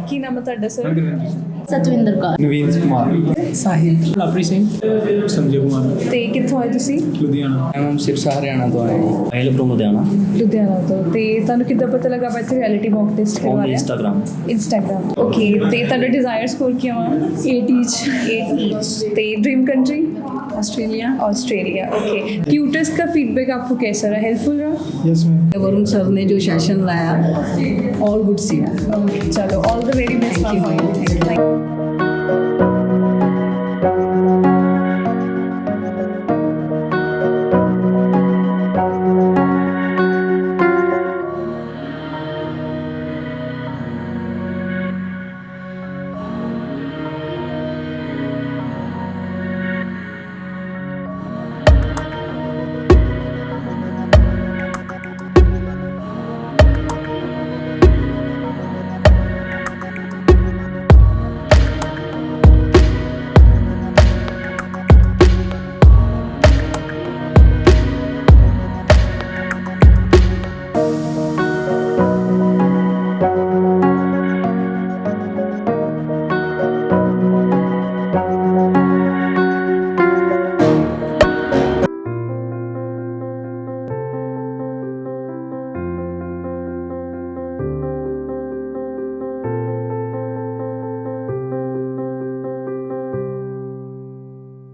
ਕੀ ਨਾਮ ਹੈ ਤੁਹਾਡਾ ਸਰ? ਸਤਵਿੰਦਰ ਕੌਰ, ਨਵੀਨ ਕੁਮਾਰ, ਸਾਹਿਲ, ਲਾਪਰੀ ਸਿੰਘ, ਸੰਜੇ ਕੁਮਾਰ। ਤੇ ਕਿੱਥੋਂ ਆਏ ਤੁਸੀਂ? ਲੁਧਿਆਣਾ। ਮੈਂ ਸਿਰਸਾ ਹਰਿਆਣਾ ਤੋਂ ਆਇਆ ਜੀ। ਪਹਿਲ ਤੋਂ ਲੁਧਿਆਣਾ ਲੁਧਿਆਣਾ ਤੋਂ। ਤੇ ਤੁਹਾਨੂੰ ਕਿੱਦਾਂ ਪਤਾ ਲੱਗਾ ਆਪਾਂ ਇੱਥੇ ਰਿਐਲਿਟੀ ਮੌਕ ਟੈਸਟ ਕਰਵਾ ਔਨ ਰਹੇ ਇੰਸਟਾਗ੍ਰਾਮ। Instagram, okay. ਤੇ ਤੁਹਾਡਾ ਡਿਜ਼ਾਇਰ ਸਕੋਰ ਕੀ ਆ? 8 each। ਤੇ dream country? Australia. Australia, okay. Tutors का फीडबैक आपको कैसा रहा? हेल्पफुल रहा? Yes ma'am. वरुण सर ने जो सेशन लाया ऑल गुड सी है। चलो, all the very best. Thank you. Thank you.